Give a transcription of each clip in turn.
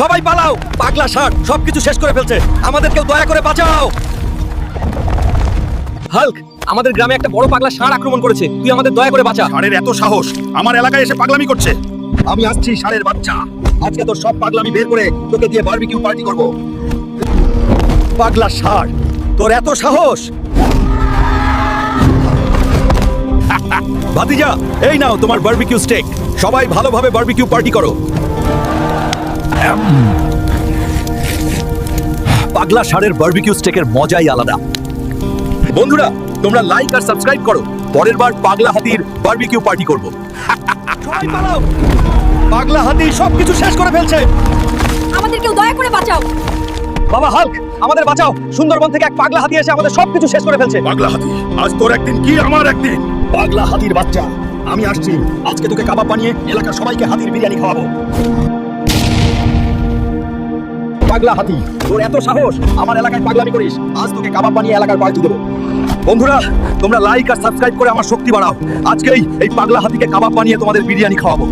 সবাই পালাও, পাগলা ষাঁড় সবকিছু শেষ করে ফেলছে। আমাদেরকেও দয়া করে বাঁচাও। হাল্ক, আমাদের গ্রামে একটা বড় পাগলা ষাঁড় আক্রমণ করেছে, তুই আমাদের দয়া করে বাঁচা। ষাঁড়ের এত সাহস আমার এলাকায় এসে পাগলামি করছে। আমি আসছি ষাঁড়ের বাচ্চা, আজকে তোর সব পাগলামি বের করে তোকে দিয়ে বারবিকিউ পার্টি করব। পাগলা ষাঁড়, তোর এত সাহস! ভাতিজা, এই নাও তোমার বারবিকিউ স্টেক। সবাই ভালোভাবে বারবিকিউ পার্টি করো। পাগলা ষাঁড়ের বারবিকিউ স্টেকের মজাই আলাদা। বন্ধুরা, তোমরা লাইক আর সাবস্ক্রাইব করো। পরের বার পাগলা হাতির বারবিকিউ পার্টি করব। সবাই পালাও, পাগলা হাতি সবকিছু শেষ করে ফেলছে। আমাদেরকেও দয়া করে বাঁচাও। বাবা হাল্ক, আমাদের বাঁচাও। সুন্দরবন থেকে এক পাগলা হাতি এসে আমাদের সবকিছু শেষ করে ফেলছে। পাগলা হাতি, আজ তোর একদিন কি আমার একদিন। পাগলা হাতির বাচ্চা, আমি আসছি। আজকে তোকে কাবাব বানিয়ে এলাকার সবাইকে হাতির বিরিয়ানি খাওয়াবো। পাগলা হাতি, তোর এত সাহস আমার এলাকায় পাগলামি করিস। আজ তোকে কাবাব বানিয়ে এলাকার পার্টি দেবো। বন্ধুরা, তোমরা লাইক আর সাবস্ক্রাইব করে আমার শক্তি বাড়াও। আজকেই এই পাগলা হাতিকে কাবাব বানিয়ে তোমাদের বিরিয়ানি খাওয়াবো।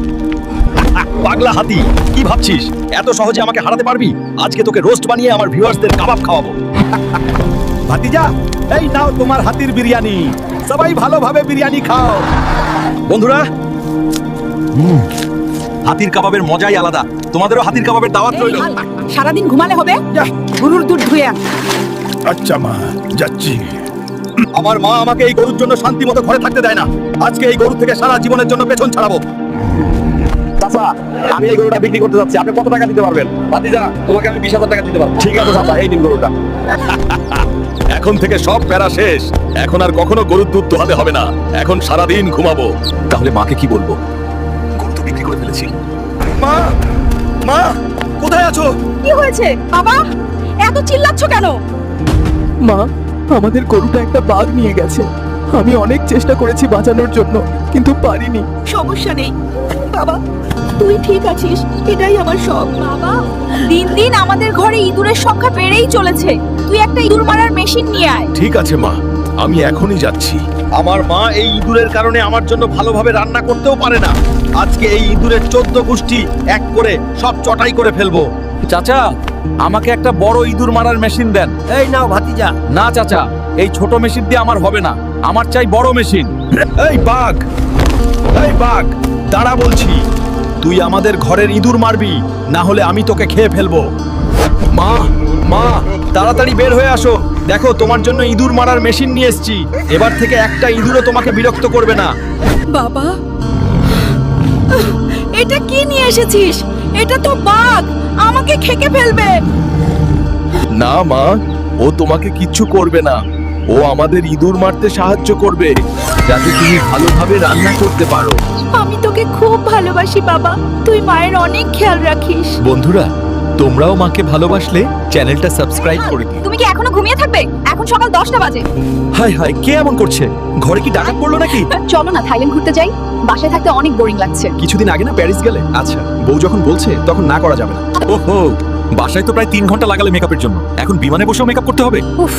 পাগলা হাতি, কি ভাবছিস এত সহজে আমাকে হারাতে পারবি? আজকে তোকে রোস্ট বানিয়ে আমার ভিউয়ার্সদের কাবাব খাওয়াবো। ভাতিজা, এই নাও তোমার হাতির বিরিয়ানি। সবাই ভালোভাবে বিরিয়ানি খাও। বন্ধুরা, হাতির কাবাবের মজাই আলাদা। তোমাদেরও হাতির কাবাবের দাওয়াত রইল। সারাদিন ঘুমালে হবে, গরুর দুধ ধুয়ে আন। আচ্ছা মা, যাচ্ছি। আমার মা আমাকে এই গরুর জন্য শান্তি মতো ঘরে থাকতে দেয় না। আজকে এই গরু থেকে সারা জীবনের জন্য পেছন ছাড়াবো। চাচা, আমি এই গরুটা বিক্রি করতে যাচ্ছি। আপনি কত টাকা দিতে পারবেন? ভাতিজা, তোমাকে আমি 20,000 টাকা দিতে পারবো। ঠিক আছে চাচা, এই নিন গরুটা। এখন থেকে সব প্যারা শেষ। এখন আর কখনো গরুর দুধ দোহাতে হবে না। এখন সারাদিন ঘুমাবো। তাহলে মাকে কি বলবো? গরু তো বিক্রি করে ফেলেছি। মা, মা, কোথায় আছো? কি হয়েছে বাবা, এত চিল্লাচ্ছ কেন? মা, আমাদের গরুটা একটা বাঘ নিয়ে গেছে। আমি অনেক চেষ্টা করেছি বাঁচানোর জন্য, কিন্তু পারিনি। সমস্যা নেই বাবা, তুই ঠিক আছিস, এটাই আমার সব। বাবা, দিন দিন আমাদের ঘরে ইঁদুরের সংখ্যা বেড়েই চলেছে। তুই একটা ইঁদুর মারার মেশিন নিয়ে আয়। ঠিক আছে মা, আমি এখনই যাচ্ছি। আমার মা এই ইঁদুরের কারণে আমার জন্য ভালোভাবে রান্না করতেও পারে না। আজকে এই ইঁদুরের 14 গোষ্ঠী এক করে সব চটাই করে ফেলবো। চাচা, আমাকে একটা বড় ইঁদুর মারার মেশিন দেন। এই নাও ভাতিজা। না চাচা, এই ছোট মেশিন দিয়ে আমার হবে না। আমার চাই বড় মেশিন। এই বাঘ, এই বাঘ, দাঁড়া বলছি। তুই আমাদের ঘরের ইঁদুর মারবি, না হলে আমি তোকে খেয়ে ফেলবো। মা, মা, তাড়াতাড়ি বের হয়ে আসো। দেখো, তোমার জন্য ইঁদুর মারার মেশিন নিয়ে এসেছি। এবার থেকে একটা ইঁদুরও তোমাকে বিরক্ত করবে না। বাবা, এটা কি নিয়ে এসেছিস? এটা তো বাঘ, আমাকে খেকে ফেলবে। না মা, ও তোমাকে কিচ্ছু করবে না। ও আমাদের ইঁদুর মারতে সাহায্য করবে, যাতে তুমি ভালোভাবে রান্না করতে পারো। আমি তোকে খুব ভালোবাসি বাবা, তুই মায়ের অনেক খেয়াল রাখিস। বন্ধুরা, তোমরাও মাকে ভালোবাসলে চ্যানেলটা সাবস্ক্রাইব করে দিও। তুমি কি এখনো ঘুমিয়ে থাকবে? এখন সকাল 10টা বাজে। হাই হাই, কে এমন করছে? ঘরে কি ডাকাত পড়লো নাকি? চলো না থাইল্যান্ড ঘুরতে যাই, বাসায় থাকতে অনেক বোরিং লাগছে। কিছুদিন আগে না প্যারিস গেলে? আচ্ছা, বউ যখন বলছে তখন না করা যাবে না। ওহো, বাসায় তো প্রায় 3 ঘন্টা লাগালে মেকআপের জন্য, এখন বিমানে বসেও মেকআপ করতে হবে? উফ,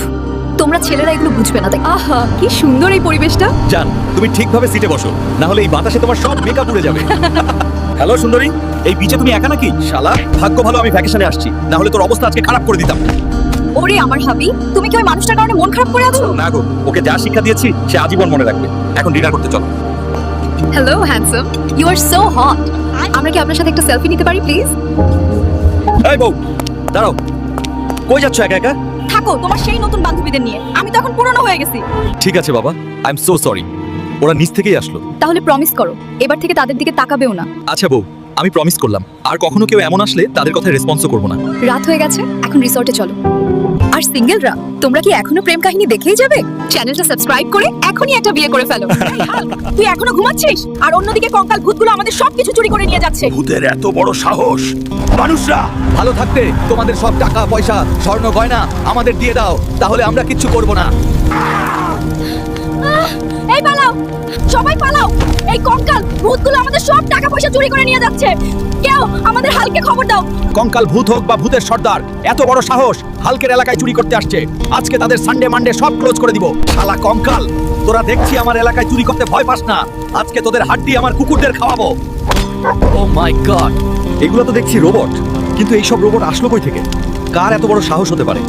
তোমরা ছেলেরা এগুলো বুঝবে না তাই। আহা, কি সুন্দর এই পরিবেশটা। জান, তুমি ঠিকভাবে সিটে বসো, না হলে এই বাতাসে তোমার সব মেকআপ উড়ে যাবে। হ্যালো সুন্দরী, এই বিচে তুমি একা নাকি? শালা, ভাগ্য ভালো আমি ভ্যাকেশনে আসছি, না হলে তোর অবস্থা আজকে খারাপ করে দিতাম। ওরে আমার হাবি, তুমি কি ওই মানুষটার কারণে মন খারাপ করে আছো? না গো, ওকে যা শিক্ষা দিয়েছি সে আজীবন মনে রাখবে। এখন ডিনার করতে চলো। Hello handsome, you are so hot. আমরা কি আপনার সাথে একটা সেলফি নিতে পারি প্লিজ? এই বউ, দাঁড়াও। কই যাচ্ছ একা একা? থাকো তোমার সেই নতুন বান্ধবীদের নিয়ে, আমি তো এখন পুরনো হয়ে গেছি। ঠিক আছে বাবা, আই এম সো সরি। ওরা নিচ থেকেই আসলো। তাহলে প্রমিস করো, এবার থেকে তাদের দিকে তাকাবেও না। আচ্ছা বউ, আমি প্রমিস করলাম আর কখনো কেউ এমন আসলে তাদের কথা রেসপন্সও করব না। রাত হয়ে গেছে, এখন রিসর্টে চলো। আর সিঙ্গেলরা, তোমরা কি এখনো প্রেম কাহিনী দেখেই যাবে? চ্যানেলটা সাবস্ক্রাইব করে এখনই একটা বিয়ে করে ফেলো। তুই এখনো ঘুমাচ্ছিস, আর অন্যদিকে কঙ্কাল ভূতগুলো আমাদের সবকিছু চুরি করে নিয়ে যাচ্ছে। ভূতের এত বড় সাহস! মানুষরা ভালো থাকতে তোমাদের সব টাকা পয়সা স্বর্ণ গয়না আমাদের দিয়ে দাও, তাহলে আমরা কিচ্ছু করব না। এই পালাও, সবাই পালাও। এই কঙ্কাল ভূতগুলো আমাদের সব টাকা পয়সা চুরি করে নিয়ে যাচ্ছে। কেউ আমাদের হালকে খবর দাও। কঙ্কাল ভূত হোক বা ভূতের সর্দার, এত বড় সাহস হালকের এলাকায় চুরি করতে আসছে। আজকে তাদের সানডে মানডে সব ক্লোজ করে দিব। শালা কঙ্কাল, তোরা দেখছি আমার এলাকায় চুরি করতে ভয় পাস না। আজকে তোদের হাড্ডি আমার কুকুরদের খাওয়াবো। ও মাই গড, এগুলো তো দেখছি রোবট। কিন্তু এইসব রোবট আসলো কই থেকে? কার এত বড় সাহস হতে পারে?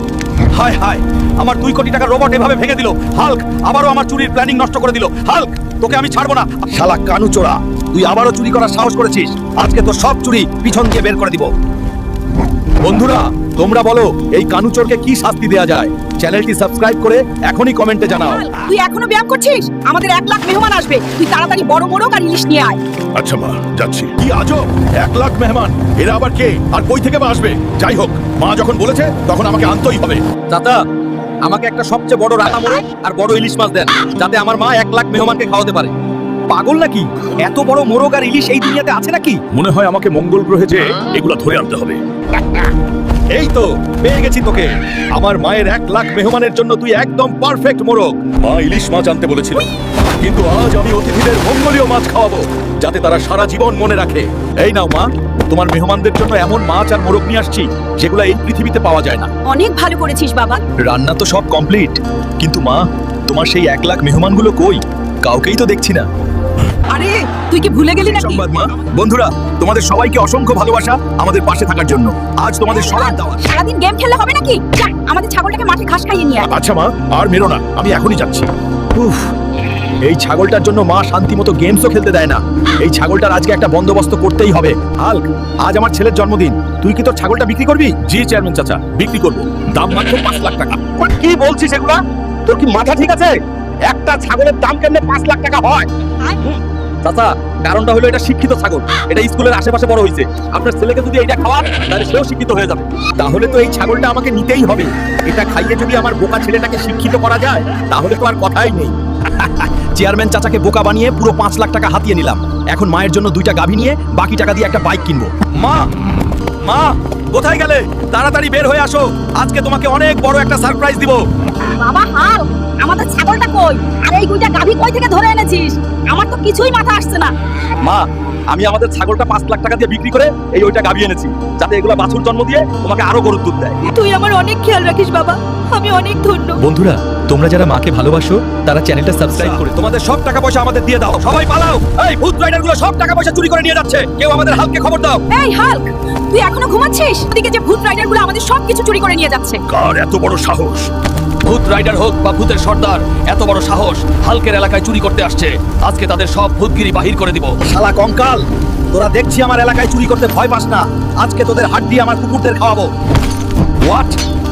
হায় হায়, আমার 2 কোটি টাকার রোবট এভাবে ভেঙে দিল। হাল্ক আবারও আমার চুরির প্ল্যানিং নষ্ট করে দিল। হাল্ক, তোকে আমি ছাড়বো না। শালা কানু চোরা, তুই আবারও চুরি করার সাহস করেছিস। আজকে তো সব চুরি পিছন দিয়ে বের করে দিব। বন্ধুরা, তোমরা বলো এই কানুচোরকে কি শাস্তি দেয়া যায়? চ্যানেলটি সাবস্ক্রাইব করে এখনই কমেন্টে জানাও। তুই এখনো ব্যায়াম করছিস? আমাদের 1 লাখ মেহমান আসবে, তুই তাড়াতাড়ি বড় মোরগ আর ইলিশ নিয়ে আয়। আচ্ছা মা, যাচ্ছি। কি আজব, 1 লাখ মেহমান! এরা আবার কে আর কই থেকে বা আসবে? যাই হোক, মা যখন বলেছে তখন আমাকে আনতেই হবে। চাচা, আমাকে একটা সবচেয়ে বড় রান্না মোরগ আর বড় ইলিশ মাছ দেন, যাতে আমার মা 1 লাখ মেহমানকে খাওয়াতে পারে। পাগল নাকি? এত বড় মোরগ আর ইলিশ এই দুনিয়াতে আছে নাকি? মনে হয় আমাকে মঙ্গল গ্রহে যে এগুলো ধরে আনতে হবে। এই তো পেয়ে গেছি তোকে। আমার মায়ের 1 লাখ মেহমানের জন্য তুই একদম পারফেক্ট মোরগ। মা ইলিশ মাছ আনতে বলেছিল, কিন্তু আজ আমি অতিথিদের মঙ্গলীয় মাছ খাওয়াবো, যাতে তারা সারা জীবন মনে রাখে। এই নাও মা, তোমার মেহমানদের জন্য এমন মাছ আর মোরগ নিয়ে আসছি যেগুলো এই পৃথিবীতে পাওয়া যায় না। অনেক ভালো করেছিস বাবা। রান্না তো সব কমপ্লিট, কিন্তু মা, তোমার সেই 1 লাখ মেহমানগুলো কই? কাউকেই তো দেখছি না। আরে তুই কি ভুলে গেলি নাকি? সংবাদ মা। বন্ধুরা, তোমাদের সবাইকে অসংখ্য ভালোবাসা আমাদের পাশে থাকার জন্য। আজ তোমাদের সবার দাওয়াত। সারাদিন গেম খেললে হবে নাকি? যা আমাদের ছাগলটাকে মাঠে ঘাস খাইয়ে নিয়ে আয়। আচ্ছা মা, আর মেরো না, আমি এখনই যাচ্ছি। উফ, এই ছাগলটার জন্য মা শান্তিমতো গেমসও খেলতে দেয় না। এই ছাগলটার আজকে একটা বন্দোবস্ত করতেই হবে। হাল্ক, আজ আমার ছেলের জন্মদিন, তুই কি তোর ছাগলটা বিক্রি করবি? জি চেয়ারম্যান চাচা, বিক্রি করব। দাম মাত্র 5 লাখ টাকা। কি বলছিস এগুলা? তোর কি মাথা ঠিক আছে? একটা ছাগলের দাম কেমনে 5 লাখ টাকা হয়? চাচা, কারণটা হলো এটা শিক্ষিত ছাগল, এটা স্কুলের আশেপাশে বড় হয়েছে। আপনার ছেলেকে যদি এটা খাওয়ান তাহলে সেও শিক্ষিত হয়ে যাবে। তাহলে তো এই ছাগলটা আমাকে নিতেই হবে। এটা খাইয়ে যদি আমার বোকা ছেলেটাকে শিক্ষিত করা যায় তাহলে তো আর কথাই নেই। চেয়ারম্যান চাচাকে বোকা বানিয়ে পুরো 5 লাখ টাকা হাতিয়ে নিলাম। এখন মায়ের জন্য 2টা গাভী নিয়ে বাকি টাকা দিয়ে একটা বাইক কিনবো। মা, মা, কোথায় গেলে? তাড়াতাড়ি বের হয়ে আসো, আজকে তোমাকে অনেক বড় একটা সারপ্রাইজ দিব। বাবা হাল, আমাদের ছাগলটা কই? আর এই 2টা গাভী কই থেকে ধরে এনেছিস? আমার তো কিছুই মাথা আসছে না। মা, আমি আমাদের ছাগলটা 5 লাখ টাকা দিয়ে বিক্রি করে ওইটা গাভী এনেছি, যাতে এগুলা বাছুর জন্ম দিয়ে তোমাকে আরো গরুর দুধ দেয়। তুই আমার অনেক খেয়াল রাখিস বাবা, আমি অনেক ধন্য। বন্ধুরা, তোমরা যারা মাকে ভালোবাসো তারা চ্যানেলটা সাবস্ক্রাইব করে তোমাদের সব টাকা পয়সা আমাদের দিয়ে দাও। সবাই পালাও, এই ভূত রাইডার গুলো সব টাকা পয়সা চুরি করে নিয়ে যাচ্ছে। কেউ আমাদের হালকে খবর দাও। এই হাল্ক, তুই এখনো ঘুমাচ্ছিস? ওদিকে যে ভূত রাইডার গুলো আমাদের সবকিছু চুরি করে নিয়ে যাচ্ছে। কার এত বড় সাহস? ভূত রাইডার হোক বা ভূতের সর্দার, এত বড় সাহস হালকের এলাকায় চুরি করতে আসছে। আজকে তাদের সব ভূতগিরি বাহির করে দিব। শালা কঙ্কাল, তোরা দেখছি আমার এলাকায় চুরি করতে ভয় পাস না। আজকে তোদের হাড্ডি আমার কুকুরদের খাওয়াবো। হোয়াট?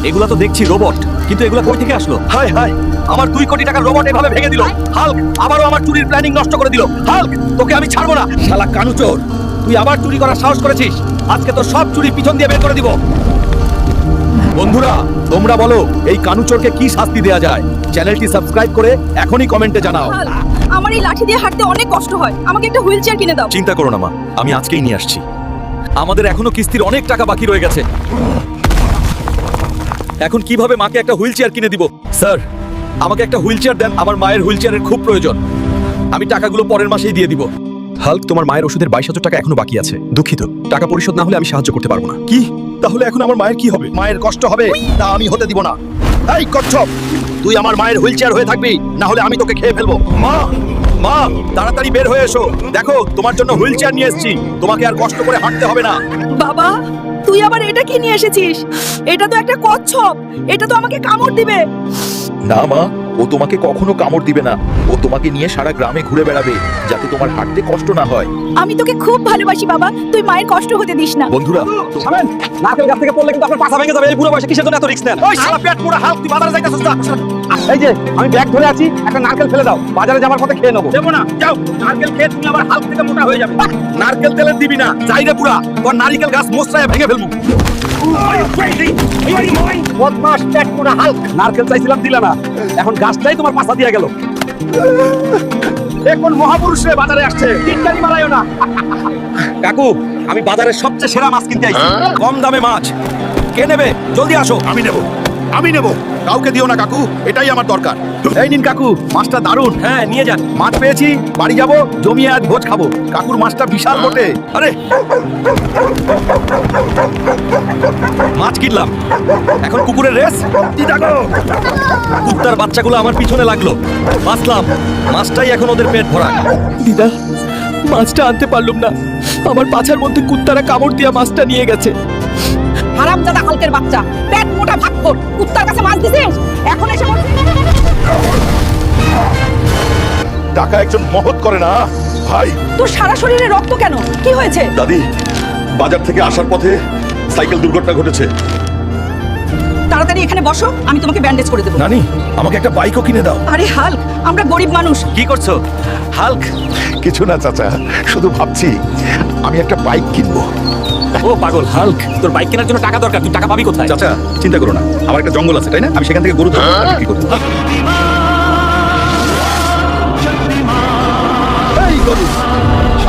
এগুলা তো দেখছি রোবট, কিন্তু এগুলা কই থেকে আসলো? হায় হায়, আমার 2 কোটি টাকার রোবট এভাবে ভেঙে দিল। হাল্ক আবারও আমার চুরির প্ল্যানিং নষ্ট করে দিল। হাল্ক, তোকে আমি ছাড়বো না। শালা কানুচোর, তুই আবার চুরি করার সাহস করেছিস। আজকে তো সব চুরি পিছন দিয়ে বের করে দিব। বন্ধুরা, তোমরা বলো এই কানুচোরকে কি শাস্তি দেয়া যায়? চ্যানেলটি সাবস্ক্রাইব করে এখনই কমেন্টে জানাও। হাল্ক, আমার এই লাঠি দিয়ে হাঁটতে অনেক কষ্ট হয়, আমাকে একটা হুইল চেয়ার কিনে দাও। চিন্তা করো না মা, আমি আজকেই নিয়ে আসছি। আমাদের এখনো কিস্তির অনেক টাকা বাকি রয়ে গেছে। এখন কিভাবে মাকে একটা হুইল চেয়ার কিনে দিব? স্যার, আমাকে একটা হুইল চেয়ার দেন, আমার মায়ের হুইল চেয়ারের খুব প্রয়োজন। আমি টাকাগুলো পরের মাসেই দিয়ে দিব। হাল্ক, তোমার মায়ের ওষুধের 22,000 টাকা এখনো বাকি আছে। দুঃখিত, টাকা পরিশোধ না হলে আমি সাহায্য করতে পারবো না। কি? তাহলে এখন আমার মায়ের কি হবে? মায়ের কষ্ট হবে, তা আমি হতে দিব না। এই কচ্ছপ, তুই আমার মায়ের হুইল চেয়ার হয়ে থাকবি, না হলে আমি তোকে খেয়ে ফেলবো। মা, মা, তাড়াতাড়ি বের হয়ে এসো। দেখো, তোমার জন্য হুইল চেয়ার নিয়ে এসেছি, তোমাকে আর কষ্ট করে হাঁটতে হবে না। বাবা, তুই আবার এটা কি নিয়ে এসেছিস? এটা তো একটা কচ্ছপ, এটা তো আমাকে কামড় দিবে। না মা, ও তোমাকে কখনো কামড় দিবে না। ও তোমাকে নিয়ে সারা গ্রামে ঘুরে বেড়াবে, যাতে তোমার হাঁটতে কষ্ট না হয়। আমি তোকে খুব ভালোবাসি বাবা, তুই মায়ের কষ্ট হতে দিস না। বন্ধুরা, থামেন। নারকেল গাছ থেকে পড়লে কিন্তু আপনার পাছা ভেঙে যাবে। এই বুড়ো বয়সে কিসের জন্য এত রিস্ক নেন? ওই শালা পেট পুরো হাল্ক, তুই বাজারে যাইতাছিস না? এই যে আমি ব্যাগ ধরে আছি, একটা নারকেল ফেলে দাও, বাজারে যাবার পথে খেয়ে নেবো। দেবো না, যাও। নারকেল খেয়ে তুমি আবার হাল্ক থেকে মোটা হয়ে যাবে। নারকেল তেলের দিবি না, যাই রে পুরা, তোর নারকেল গাছ মোচড়ায় ভেঙে ফেলবু। বদমাস পেট পুরা হাল্ক, নারকেল চাইছিলাম দিলা না, এখন গাছটাই তোমার পাছা দিয়ে গেল। এখন মহাপুরুষ রে বাজারে আসছে, তিনটারি মারাইও না। কাকু, আমি বাজারের সবচেয়ে সেরা মাছ কিনতে আইছি, কম দামে মাছ। কে নেবে? জলদি আসো। আমি নেব, আমি নেব। কাউকে দিও না কাকু, এটাই আমার দরকার। এই নিন কাকু, মাছটা দারুণ। হ্যাঁ, নিয়ে যান। মাছ পেয়েছি, বাড়ি যাবো, জমিয়ে আজ ভোজ খাবো। কাকুর মাছটা বিশাল বটে। আরে, মাছ কিনলাম, এখন কুকুরের রেস। কুত্তার বাচ্চাগুলো আমার পিছনে লাগলো, বাঁচলাম। মাছটাই এখন ওদের পেট ভরা। দিদা, মাছটা আনতে পারলাম না, আমার পাছার মধ্যে কুত্তারা কামড় দিয়া মাছটা নিয়ে গেছে। হালকের বাচ্চা, পেট মোটা ভাগখোর, কুত্তার কাছে মাছ দিছিস, এখন এসে বলছিস টাকা একজন মহৎ করে না ভাই। তোর সারা শরীরে রক্ত কেন? কি হয়েছে? দাদি, বাজার থেকে আসার পথে সাইকেল দুর্ঘটনা ঘটেছে। তাড়াতাড়ি এখানে বসো, আমি তোমাকে ব্যান্ডেজ করে দেবো। নানি, আমাকে একটা বাইকও কিনে দাও। আরে হাল্ক, আমরা গরিব মানুষ। কি করছো হাল্ক? কিছু না চাচা, শুধু ভাবছি আমি একটা বাইক কিনবো। ও পাগল হাল্ক, তোর বাইক কেনার জন্য টাকা দরকার, তুই টাকা পাবি কোথায়? চাচা চিন্তা করো না, আমার একটা জঙ্গল আছে তাই না, আমি সেখান থেকে গরু বিক্রি করবো। এই গরু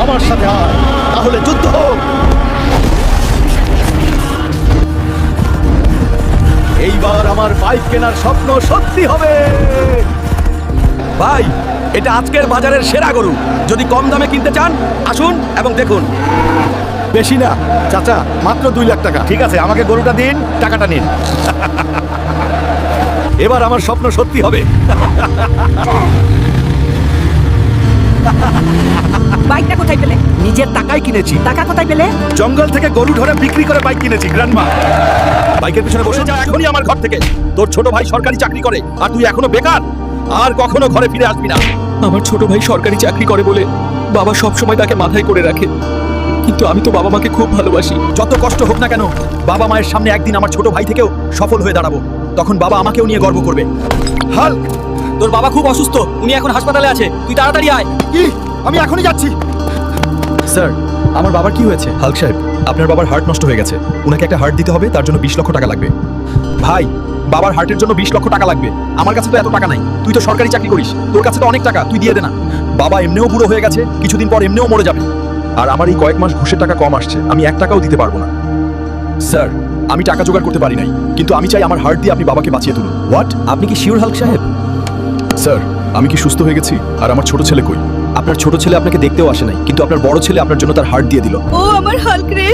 আমার সাথে আয়, তাহলে যুদ্ধ হোক। এইবার আমার বাইক কেনার স্বপ্ন সত্যি হবে। ভাই, এটা আজকের বাজারের সেরা গরু। যদি কম দামে কিনতে চান আসুন এবং দেখুন। বেশি না চাচা, মাত্র 2 লাখ টাকা। ঠিক আছে, আমাকে গরুটা দিন, টাকাটা নিন। এবার আমার স্বপ্ন সত্যি হবে। বাইকটা কোথায় পেলে? নিজের টাকায় কিনেছি। টাকা কোথায় পেলে? জঙ্গল থেকে গরু ধরে বিক্রি করে বাইক কিনেছি গ্র্যান্ডমা। বাইকের পিছনে বসে যা এখনই আমার ঘর থেকে। তোর ছোট ভাই সরকারি চাকরি করে আর তুই এখনো বেকার। আর কখনো ঘরে ফিরে আসবি না। আমার ছোট ভাই সরকারি চাকরি করে বলে বাবা সব সময় তাকে মাথায় করে রাখে, কিন্তু আমি তো বাবা মাকে খুব ভালোবাসি। যত কষ্ট হোক না কেন, বাবা মায়ের সামনে একদিন আমার ছোট ভাই থেকেও সফল হয়ে দাঁড়াবো। তখন বাবা আমাকেও নিয়ে গর্ব করবে। হাল্ক, তোর বাবা খুব অসুস্থ, উনি এখন হাসপাতালে আছে, তুই তাড়াতাড়ি আয়। কি? আমি এখনই যাচ্ছি। স্যার, আমার বাবার কি হয়েছে? হাল্ক সাহেব, আপনার বাবার হার্ট নষ্ট হয়ে গেছে, উনাকে একটা হার্ট দিতে হবে, তার জন্য 20 লক্ষ টাকা লাগবে। ভাই, বাবার হার্টের জন্য 20 লক্ষ টাকা লাগবে। আমার কাছে তো এত টাকা নাই। তুই তো সরকারি চাকরি করিস, তোর কাছে তো অনেক টাকা, তুই দিয়ে দে না। বাবা এমনিও বুড়ো হয়ে গেছে, কিছুদিন পর এমনিও মরে যাবে। আর আমার এই কয়েক মাস ঘুষের টাকা কম আসছে, আমি 1 টাকাও দিতে পারবো না। স্যার, আমি টাকা জোগাড় করতে পারি নাই, কিন্তু আমি চাই আমার হার্ট দিয়ে আপনি বাবাকে বাঁচিয়ে তুলুন। হোয়াট? আপনি কি শিওর হাল্ক সাহেব? স্যার, আমি কি সুস্থ হয়ে গেছি? আর আমার ছোট ছেলে কই? আপনার ছোট ছেলে আপনাকে দেখতেও আসে নাই, কিন্তু আপনার বড় ছেলে আপনার জন্য তার হার্ট দিয়ে দিল। ও আমার হাল্ক রে,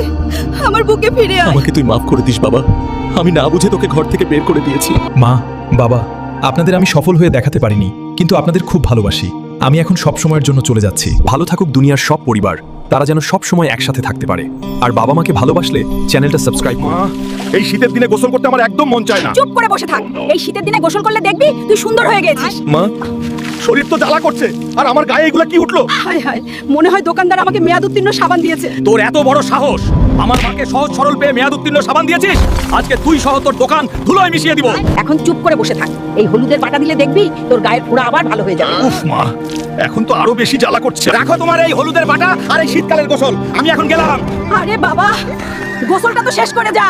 আমার বুকে ফিরে আয়। আমাকে তুই মাফ করে দিস বাবা, আমি না বুঝে তোকে ঘর থেকে বের করে দিয়েছি। মা, বাবা, আপনাদের আমি সফল হয়ে দেখাতে পারিনি, কিন্তু আপনাদের খুব ভালোবাসি। আমি এখন সব সময়ের জন্য চলে যাচ্ছি। ভালো থাকুক দুনিয়ার সব পরিবার, তারা যেন সব সময় একসাথে থাকতে পারে। আর বাবা মাকে ভালোবাসলে চ্যানেলটা সাবস্ক্রাইব করুন। এই শীতের দিনে গোসল করতে আমার একদম মন চায় না। চুপ করে বসে থাক। এই শীতের দিনে গোসল করলে দেখবি তুই সুন্দর হয়ে গেছিস। মা, শরীর তো জ্বালা করছে, আর আমার গায়ে এগুলো কি উঠলো? হায় হায়, মনে হয় দোকানদার আমাকে মেয়াদ উত্তীর্ণ সাবান দিয়েছে। তোর এত বড় সাহস, আমার মাকে সহজ সরল পেয়ে মেয়াদ উত্তীর্ণ সাবান দিয়েছিস? আজকে তুই সহ তোর দোকান ধুলোয় মিশিয়ে দিব। এখন চুপ করে বসে থাক। এই হলুদের বাটা দিলে দেখবি তোর গায়ের পুরো আবার ভালো হয়ে যাবে। উফ মা, এখন তো আরো বেশি জ্বালা করছে। রাখো তোমার এই হলুদের বাটা আর এই শীতকালের গোসল, আমি এখন গেলাম। আরে বাবা, গোসলটা তো শেষ করে যা।